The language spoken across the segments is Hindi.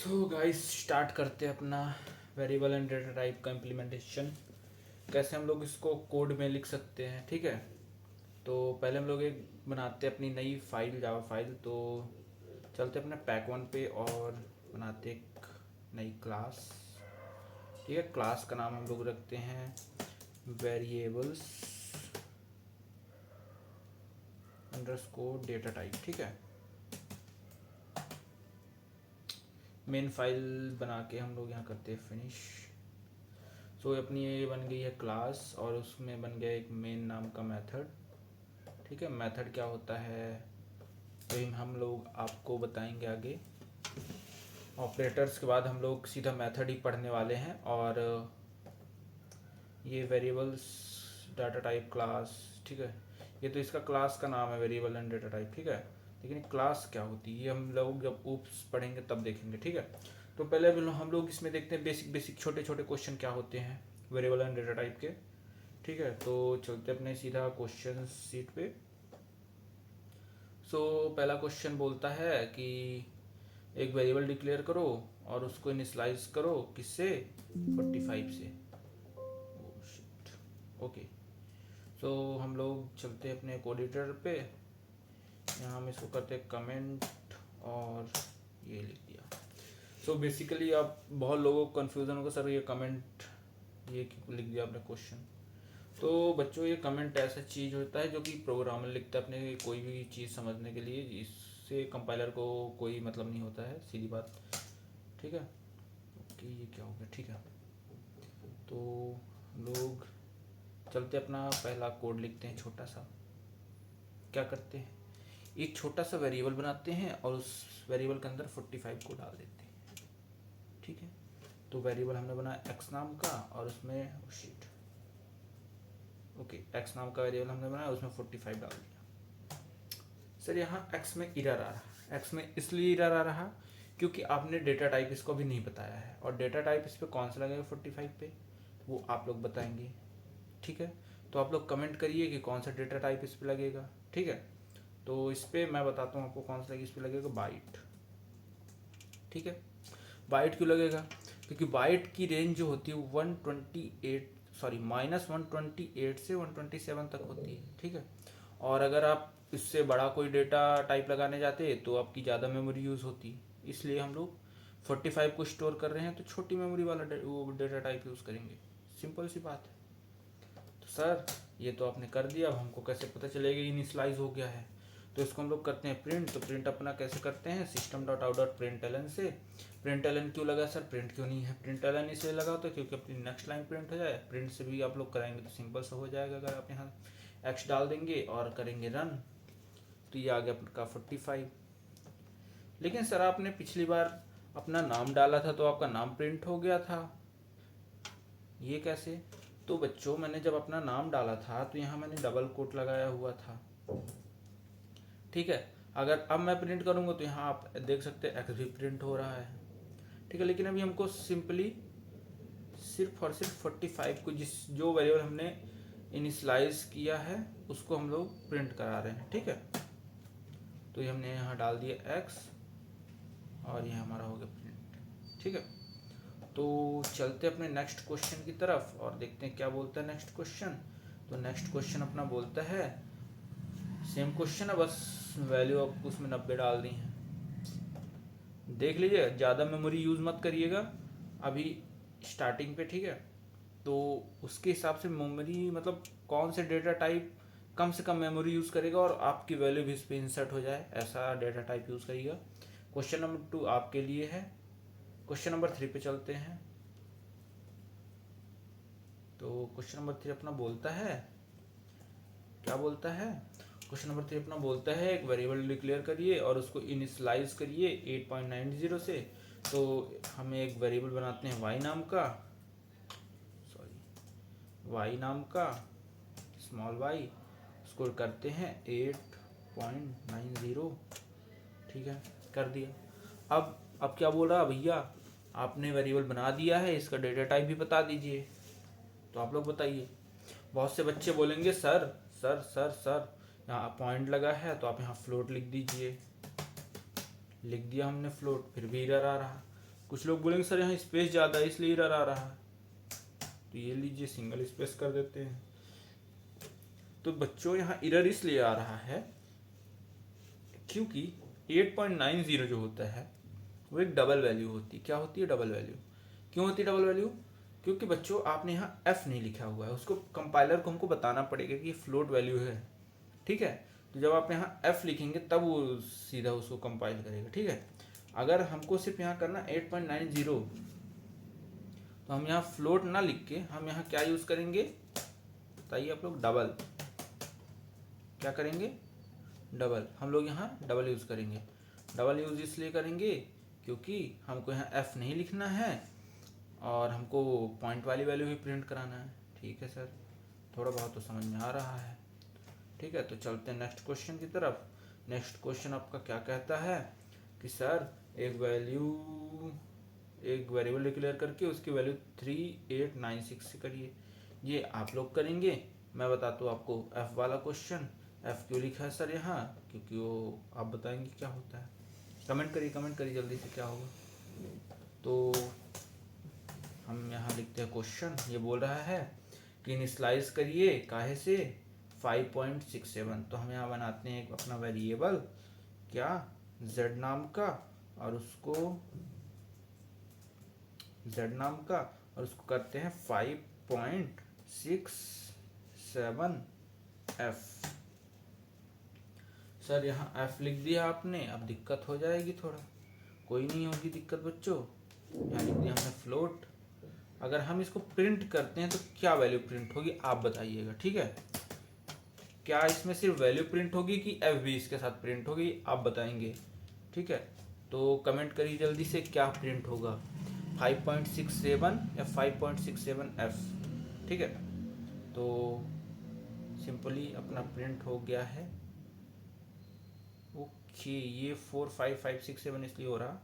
सो गाइस स्टार्ट करते हैं अपना वेरिएबल एंड डेटा टाइप का इम्प्लीमेंटेशन। कैसे हम लोग इसको कोड में लिख सकते हैं, ठीक है। तो पहले हम लोग एक बनाते हैं अपनी नई फाइल, जावा फाइल। तो चलते अपने पैक वन पे और बनाते एक नई क्लास, ठीक है। क्लास का नाम हम लोग रखते हैं वेरिएबल्स अंडरस्कोर डेटा टाइप, ठीक है। मेन फाइल बना के हम लोग यहाँ करते हैं फिनिश। सो अपनी ये बन गई है क्लास और उसमें बन गया एक मेन नाम का मेथड, ठीक है। मेथड क्या होता है तो हम लोग आपको बताएंगे आगे। ऑपरेटर्स के बाद हम लोग सीधा मेथड ही पढ़ने वाले हैं। और ये वेरिएबल्स डाटा टाइप क्लास, ठीक है। ये तो इसका क्लास का नाम है वेरिएबल एंड डेटा टाइप, ठीक है। लेकिन क्लास क्या होती है ये हम लोग जब ऊप्स पढ़ेंगे तब देखेंगे, ठीक है। तो पहले हम लोग इसमें देखते हैं बेसिक छोटे छोटे क्वेश्चन क्या होते हैं वेरिएबल एंड डेटा टाइप के, ठीक है। तो चलते अपने सीधा क्वेश्चन सीट पे। सो पहला क्वेश्चन बोलता है कि एक वेरिएबल डिक्लेयर करो और उसको इनिशियलाइज करो किससे, 45 से। ओके, सो हम लोग चलते हैं अपने कोड एडिटर पे। यहाँ हम इसको करते हैं कमेंट और ये लिख दिया। सो बेसिकली आप बहुत लोगों को कन्फ्यूज़न होगा, सर ये कमेंट ये क्यों लिख दिया आपने क्वेश्चन। तो बच्चों ये कमेंट ऐसा चीज़ होता है जो कि प्रोग्रामर लिखता है अपने कोई भी चीज़ समझने के लिए, इससे कंपाइलर को कोई मतलब नहीं होता है, सीधी बात, ठीक है। ओके, ये क्या हो गया, ठीक है। तो हम लोग चलते अपना पहला कोड लिखते हैं छोटा सा। क्या करते हैं, एक छोटा सा वेरिएबल बनाते हैं और उस वेरिएबल के अंदर 45 को डाल देते हैं, ठीक है। तो वेरिएबल हमने बनाया एक्स नाम का और उसमें शीट, ओके, एक्स नाम का वेरिएबल हमने बनाया उसमें 45 डाल दिया। सर यहाँ एक्स में एरर आ रहा, एक्स में इसलिए एरर आ रहा क्योंकि आपने डेटा टाइप इसको भी नहीं बताया है, और डेटा टाइप इस पर कौन सा लगेगा 45 पे वो आप लोग बताएंगे, ठीक है। तो आप लोग कमेंट करिए कि कौन सा डेटा टाइप इस पर लगेगा, ठीक है। तो इस पर मैं बताता हूँ आपको कौन सा लगेगा, इस पर लगेगा बाइट, ठीक है। बाइट क्यों लगेगा, क्योंकि बाइट की रेंज जो होती है 128 सॉरी -128 से 127 तक होती है, ठीक है। और अगर आप इससे बड़ा कोई डेटा टाइप लगाने जाते तो आपकी ज़्यादा मेमोरी यूज़ होती, इसलिए हम लोग 45 को स्टोर कर रहे हैं तो छोटी मेमोरी वाला वो डेटा टाइप यूज़ करेंगे, सिंपल सी बात है। तो सर ये तो आपने कर दिया, अब हमको कैसे पता चलेगा इनिशियलाइज हो गया है। तो इसको हम लोग करते हैं प्रिंट। तो प्रिंट अपना कैसे करते हैं, system dot out dot println एलन से। प्रिंट एलन क्यों लगा सर, प्रिंट क्यों नहीं है, प्रिंट एलन इसलिए लगा होता है क्योंकि अपनी नेक्स्ट लाइन प्रिंट हो जाए। प्रिंट से भी आप लोग कराएंगे तो सिंपल सा हो जाएगा, अगर आप यहाँ एक्स डाल देंगे और करेंगे रन तो ये आ गया आपका 45। लेकिन सर आपने पिछली बार अपना नाम डाला था तो आपका नाम प्रिंट हो गया था, ये कैसे। तो बच्चों मैंने जब अपना नाम डाला था तो यहाँ मैंने डबल कोट लगाया हुआ था, ठीक है। अगर अब मैं प्रिंट करूँगा तो यहाँ आप देख सकते हैं एक्स भी प्रिंट हो रहा है, ठीक है। लेकिन अभी हमको सिंपली सिर्फ और सिर्फ 45 को जो वेरिएबल हमने इनिशियलाइज किया है उसको हम लोग प्रिंट करा रहे हैं, ठीक है। तो ये हमने यहाँ डाल दिया एक्स और ये हमारा हो गया प्रिंट, ठीक है। तो चलते अपने नेक्स्ट क्वेश्चन की तरफ और देखते हैं क्या बोलता है नेक्स्ट क्वेश्चन। तो नेक्स्ट क्वेश्चन अपना बोलता है सेम क्वेश्चन है, बस वैल्यू आपको उसमें 90 डाल दी है। देख लीजिए, ज़्यादा मेमोरी यूज़ मत करिएगा अभी स्टार्टिंग पे, ठीक है। तो उसके हिसाब से मेमोरी मतलब कौन से डेटा टाइप कम से कम मेमोरी यूज़ करेगा और आपकी वैल्यू भी इस पर इंसर्ट हो जाए, ऐसा डेटा टाइप यूज़ करिएगा। क्वेश्चन नंबर 2 आपके लिए है। क्वेश्चन नंबर 3 पे चलते हैं। तो क्वेश्चन नंबर 3 अपना बोलता है, क्या बोलता है, क्वेश्चन नंबर 3 अपना बोलता है एक वेरिएबल डिक्लेयर करिए और उसको इनिशियलाइज करिए 8.90 से। तो हमें एक वेरिएबल बनाते हैं y नाम का, y नाम का स्मॉल y, उसको करते हैं 8.90, ठीक है, कर दिया। अब क्या बोल रहा भैया, आपने वेरिएबल बना दिया है, इसका डेटा टाइप भी बता दीजिए। तो आप लोग बताइए। बहुत से बच्चे बोलेंगे सर सर सर सर यहाँ पॉइंट लगा है तो आप यहाँ फ्लोट लिख दीजिए। लिख दिया हमने फ्लोट, फिर भी एरर आ रहा। कुछ लोग बोलेंगे सर यहाँ स्पेस ज़्यादा है इसलिए एरर आ रहा है, तो ये लीजिए सिंगल स्पेस कर देते हैं। तो बच्चों यहाँ एरर इसलिए आ रहा है क्योंकि 8.90 जो होता है वो एक डबल वैल्यू होती है। क्या होती है? Double value. क्यों होती है डबल वैल्यू? क्योंकि बच्चों आपने यहाँ f नहीं लिखा हुआ है, उसको कंपाइलर को हमको बताना पड़ेगा कि ये फ्लोट वैल्यू है, ठीक है। तो जब आप यहाँ f लिखेंगे तब वो सीधा उसको कंपाइल करेगा, ठीक है। अगर हमको सिर्फ यहाँ करना 8.90, तो हम यहाँ फ्लोट ना लिख के हम यहाँ क्या यूज़ करेंगे बताइए आप लोग? डबल। क्या करेंगे? डबल। हम लोग यहाँ डबल यूज़ करेंगे। डबल यूज़ इसलिए करेंगे क्योंकि हमको यहाँ f नहीं लिखना है और हमको पॉइंट वाली वैल्यू भी प्रिंट कराना है, ठीक है सर। थोड़ा बहुत तो समझ में आ रहा है, ठीक है। तो चलते हैं नेक्स्ट क्वेश्चन की तरफ। नेक्स्ट क्वेश्चन आपका क्या कहता है कि सर एक वेरिएबल डिक्लेयर करके उसकी वैल्यू 3896 से करिए। ये आप लोग करेंगे, मैं बताता हूँ आपको f वाला क्वेश्चन। f क्यों लिखा है सर यहाँ? क्योंकि वो आप बताएंगे क्या होता है। कमेंट करिए जल्दी से क्या होगा। तो हम यहाँ लिखते हैं क्वेश्चन। ये बोल रहा है कि इनिशियलाइज करिए काहे से 5.67। तो हम यहाँ बनाते हैं एक अपना वेरिएबल, क्या? z नाम का, और उसको करते हैं 5.67f। सर यहाँ f लिख दिया आपने, अब दिक्कत हो जाएगी थोड़ा। कोई नहीं होगी दिक्कत बच्चों। यहाँ लिख दिया हमने फ्लोट। अगर हम इसको प्रिंट करते हैं तो क्या वैल्यू प्रिंट होगी आप बताइएगा, ठीक है। क्या इसमें सिर्फ वैल्यू प्रिंट होगी कि f भी इसके साथ प्रिंट होगी आप बताएंगे, ठीक है। तो कमेंट करिए जल्दी से क्या प्रिंट होगा, 5.67 या 5.67f, ठीक है। तो सिंपली अपना प्रिंट हो गया है। ओके, ये 4 5 5 6 7 इसलिए हो रहा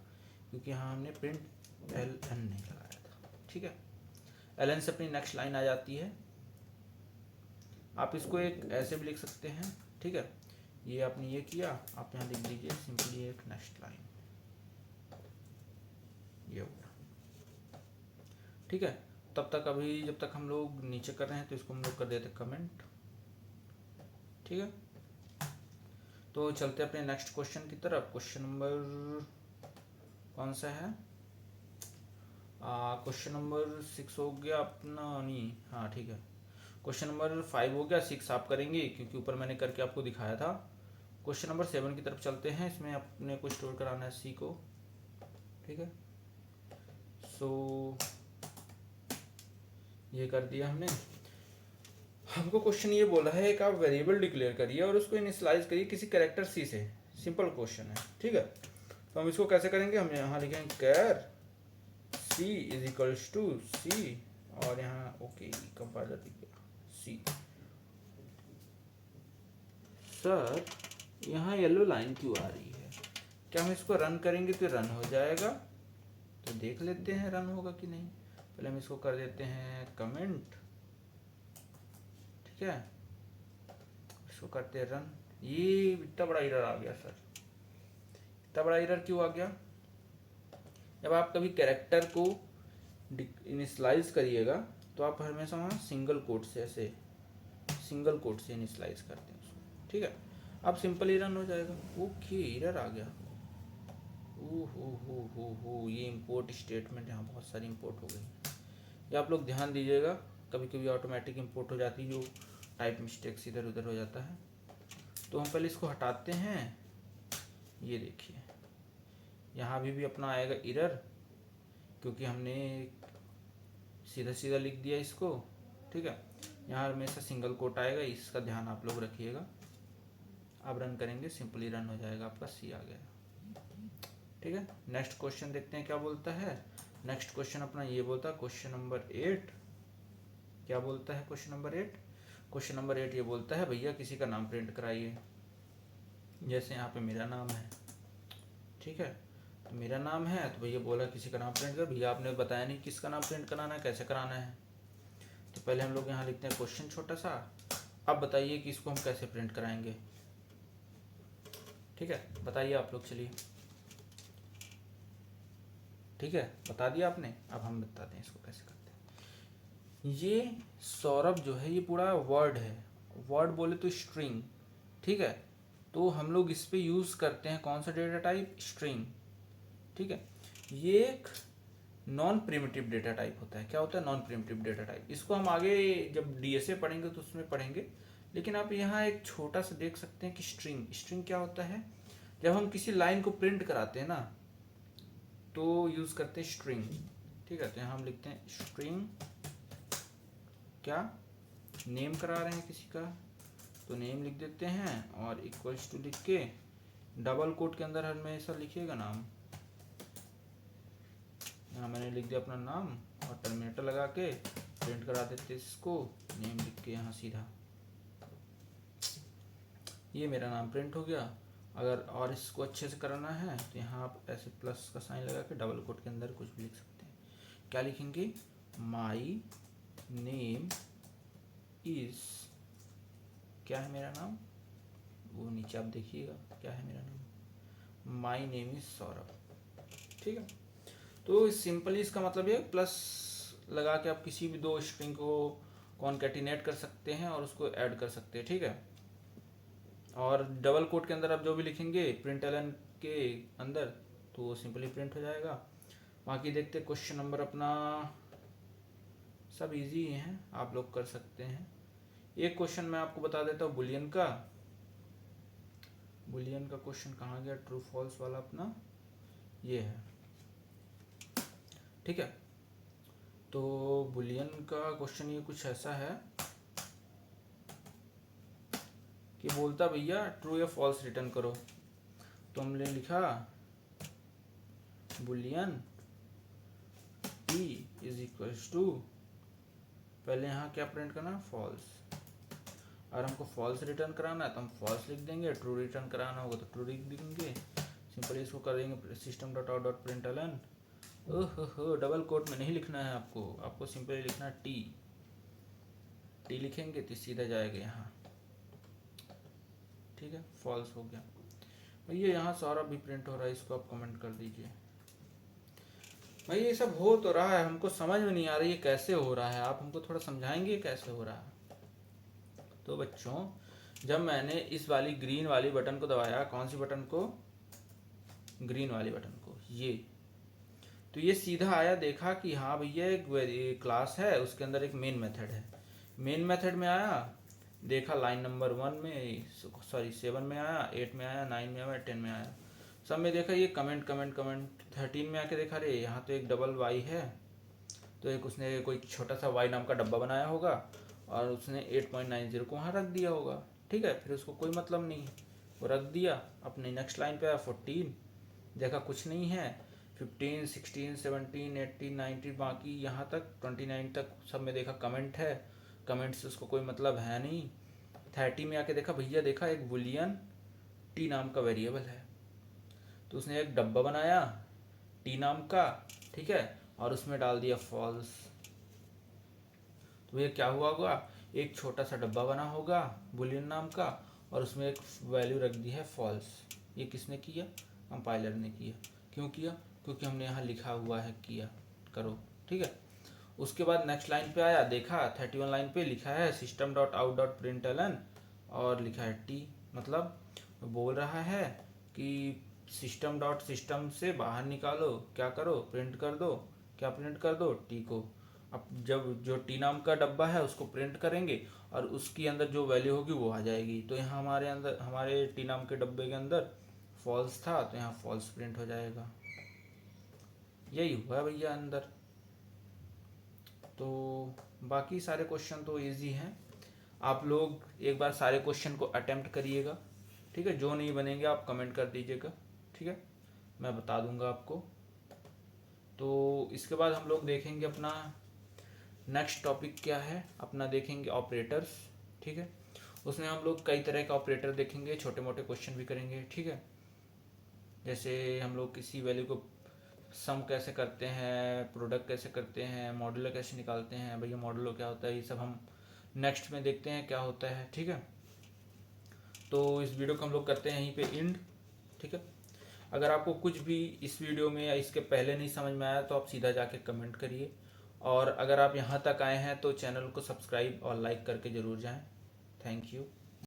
क्योंकि यहाँ हमने प्रिंट ln नहीं लगाया था, ठीक है। ln से अपनी नेक्स्ट लाइन आ जाती है। आप इसको एक ऐसे भी लिख सकते हैं, ठीक है। ये आपने ये किया, आप यहाँ लिख दीजिए सिंपली एक नेक्स्ट लाइन, ये होगा, ठीक है। तब तक अभी जब तक हम लोग नीचे कर रहे हैं तो इसको हम लोग कर देते कमेंट, ठीक है। तो चलते अपने नेक्स्ट क्वेश्चन की तरफ। क्वेश्चन नंबर कौन सा है? क्वेश्चन नंबर 6 हो गया अपना, नहीं, हाँ ठीक है। क्वेश्चन नंबर 5 हो गया, 6 आप करेंगे क्योंकि ऊपर मैंने करके आपको दिखाया था। क्वेश्चन नंबर 7 की तरफ चलते हैं। इसमें अपने को स्टोर कराना है सी को, ठीक है। सो ये कर दिया हमने। हमको क्वेश्चन ये बोला है एक आप वेरिएबल डिक्लेयर करिए और उसको इनिशियलाइज करिए किसी कैरेक्टर सी से। सिंपल क्वेश्चन है, ठीक है। तो हम इसको कैसे करेंगे? हम यहाँ लिखेंगे कैर सी इज इक्वल्स टू सी, और यहाँ ओके कंपाइलर दिख गया सी। सर यहाँ येलो लाइन क्यों आ रही है? क्या हम इसको रन करेंगे तो रन हो जाएगा? तो देख लेते हैं रन होगा कि नहीं। पहले हम इसको कर देते हैं कमेंट, ठीक है। इसको करते हैं रन। ये इतना बड़ा एरर आ गया सर। इतना बड़ा एरर क्यों आ गया? जब आप कभी कैरेक्टर को इनिशियलाइज करिएगा तो आप हमेशा वहाँ सिंगल कोट से, ऐसे सिंगल कोट से इनिशियलाइज करते हैं उसको, ठीक है। अब सिंपली रन हो जाएगा। ओके, एरर आ गया। हो ये इंपोर्ट स्टेटमेंट, यहाँ बहुत सारी इंपोर्ट हो गई। ये आप लोग ध्यान दीजिएगा, कभी कभी ऑटोमेटिक इंपोर्ट हो जाती है जो टाइप मिस्टेक्स इधर उधर हो जाता है। तो हम पहले इसको हटाते हैं। ये देखिए यहाँ भी अपना आएगा एरर क्योंकि हमने सीधा सीधा लिख दिया इसको, ठीक है। यहाँ हमेशा सिंगल कोट आएगा, इसका ध्यान आप लोग रखिएगा। अब रन करेंगे, सिंपली रन हो जाएगा, आपका सी आ गया, ठीक है। नेक्स्ट क्वेश्चन देखते हैं क्या बोलता है। नेक्स्ट क्वेश्चन अपना ये बोलता है क्वेश्चन नंबर 8। क्या बोलता है क्वेश्चन नंबर 8? क्वेश्चन नंबर 8 ये बोलता है भैया किसी का नाम प्रिंट कराइए। जैसे यहाँ पे मेरा नाम है, ठीक है। तो मेरा नाम है तो भैया बोला किसी का नाम प्रिंट कर। भैया आपने बताया नहीं किसका नाम प्रिंट कराना है, कैसे कराना है। तो पहले हम लोग यहाँ लिखते हैं क्वेश्चन छोटा सा। अब बताइए कि इसको हम कैसे प्रिंट कराएंगे, ठीक है। बताइए आप लोग, चलिए। ठीक है, बता दिया आपने। अब हम बताते हैं इसको कैसे करते हैं। ये सौरभ जो है ये पूरा वर्ड है, वर्ड बोले तो स्ट्रिंग, ठीक है। तो हम लोग इस पे यूज़ करते हैं कौन सा डेटा टाइप, स्ट्रिंग, ठीक है। ये एक नॉन प्रिमिटिव डेटा टाइप होता है। क्या होता है, नॉन प्रिमिटिव डेटा टाइप। इसको हम आगे जब डीएसए पढ़ेंगे तो उसमें पढ़ेंगे, लेकिन आप यहाँ एक छोटा सा देख सकते हैं कि स्ट्रिंग, स्ट्रिंग क्या होता है। जब हम किसी लाइन को प्रिंट कराते हैं ना तो यूज़ करते हैं स्ट्रिंग, ठीक है। तो यहाँ हम लिखते हैं स्ट्रिंग, क्या नेम करा रहे हैं किसी का तो नेम लिख देते हैं, और इक्वल्स टू लिख के डबल कोट के अंदर हमेशा लिखिएगा नाम। यहाँ मैंने लिख दिया अपना नाम और टर्मिनेटर लगा के प्रिंट करा देते इसको, नेम लिख के यहाँ सीधा, ये मेरा नाम प्रिंट हो गया। अगर और इसको अच्छे से कराना है तो यहाँ आप ऐसे प्लस का साइन लगा के डबल कोट के अंदर कुछ भी लिख सकते हैं। क्या लिखेंगे, माई नेम इज, क्या है मेरा नाम, वो नीचे आप देखिएगा क्या है मेरा नाम, माई नेम इज सौरभ, ठीक है। तो सिंपली इसका मतलब ये प्लस लगा के आप किसी भी दो स्ट्रिंग को कॉन्कैटिनेट कर सकते हैं और उसको ऐड कर सकते हैं, ठीक है। और डबल कोट के अंदर आप जो भी लिखेंगे प्रिंट एलन के अंदर तो वो सिंपली प्रिंट हो जाएगा। बाकी देखते क्वेश्चन नंबर अपना, सब इजी हैं, आप लोग कर सकते हैं। एक क्वेश्चन मैं आपको बता देता हूँ बुलियन का। बुलियन का क्वेश्चन कहाँ गया, ट्रू फॉल्स वाला अपना ये है, ठीक है। तो बुलियन का क्वेश्चन ये कुछ ऐसा है कि बोलता भैया ट्रू या फॉल्स रिटर्न करो। तो हमने लिखा boolean T is equals to, पहले यहाँ क्या प्रिंट करना, फॉल्स। और हमको फॉल्स रिटर्न कराना है तो हम फॉल्स लिख देंगे, ट्रू रिटर्न कराना होगा तो ट्रू लिख देंगे। सिंपली इसको करेंगे system dot out dot println एलन। ओहो, डबल कोट में नहीं लिखना है आपको, आपको सिंपली लिखना है टी, टी लिखेंगे तो सीधा जाएगा यहाँ, ठीक है। फॉल्स हो गया भैया, यहाँ सौरभ भी प्रिंट हो रहा है, इसको आप कमेंट कर दीजिए। भाई ये सब हो तो रहा है, हमको समझ में नहीं आ रही है कैसे हो रहा है, आप हमको थोड़ा समझाएंगे कैसे हो रहा है। तो बच्चों जब मैंने इस वाली ग्रीन वाली बटन को दबाया, कौन सी बटन को, ग्रीन वाली बटन को, ये तो ये सीधा आया, देखा कि हाँ भैया एक क्लास है उसके अंदर एक मेन मेथड है। मेन मेथड में आया, देखा लाइन नंबर 1 में, सॉरी 7 में आया, 8 में आया, 9 में आया, 10 में आया, सब में देखा ये कमेंट कमेंट कमेंट। 13 में आके देखा रे यहाँ तो एक डबल वाई है, तो एक उसने कोई छोटा सा वाई नाम का डब्बा बनाया होगा और उसने 8.90 को वहाँ रख दिया होगा, ठीक है। फिर उसको कोई मतलब नहीं, वो रख दिया। अपने नेक्स्ट लाइन पे आया 14, देखा कुछ नहीं है, 15, 16, 17, 18, 19 बाकी यहाँ तक 29 तक सब में देखा कमेंट है, कमेंट से उसको कोई मतलब है नहीं। 30 में आके देखा भैया, देखा एक बुलियन टी नाम का वेरिएबल है, तो उसने एक डब्बा बनाया टी नाम का, ठीक है, और उसमें डाल दिया फॉल्स। तो ये क्या हुआ होगा, एक छोटा सा डब्बा बना होगा बुलियन नाम का और उसमें एक वैल्यू रख दी है फॉल्स। ये किसने किया, कंपाइलर ने किया। क्यों किया, क्योंकि हमने यहाँ लिखा हुआ है किया करो, ठीक है। उसके बाद नेक्स्ट लाइन पे आया, देखा 31 लाइन पे लिखा है system dot out dot println एलन और लिखा है टी, मतलब बोल रहा है कि सिस्टम डॉट सिस्टम से बाहर निकालो, क्या करो, प्रिंट कर दो, क्या प्रिंट कर दो, टी को। अब जब जो टी नाम का डब्बा है उसको प्रिंट करेंगे और उसके अंदर जो वैल्यू होगी वो आ जाएगी। तो यहाँ हमारे अंदर, हमारे टी नाम के डब्बे के अंदर फॉल्स था तो यहाँ फॉल्स प्रिंट हो जाएगा। यही हुआ भैया अंदर। तो बाकी सारे क्वेश्चन तो इजी हैं, आप लोग एक बार सारे क्वेश्चन को अटेम्प्ट करिएगा, ठीक है। जो नहीं बनेंगे आप कमेंट कर दीजिएगा, ठीक है, मैं बता दूंगा आपको। तो इसके बाद हम लोग देखेंगे अपना नेक्स्ट टॉपिक क्या है, अपना देखेंगे ऑपरेटर्स, ठीक है। उसमें हम लोग कई तरह के ऑपरेटर देखेंगे, छोटे मोटे क्वेश्चन भी करेंगे, ठीक है। जैसे हम लोग किसी वैल्यू को सम कैसे करते हैं, प्रोडक्ट कैसे करते हैं, मॉडुलर कैसे निकालते हैं, भैया मॉडुलर क्या होता है, ये सब हम नेक्स्ट में देखते हैं क्या होता है, ठीक है। तो इस वीडियो को हम लोग करते हैं यहीं पे एंड, ठीक है। अगर आपको कुछ भी इस वीडियो में या इसके पहले नहीं समझ में आया तो आप सीधा जाके कमेंट करिए, और अगर आप यहाँ तक आए हैं तो चैनल को सब्सक्राइब और लाइक करके ज़रूर जाएं। Thank you.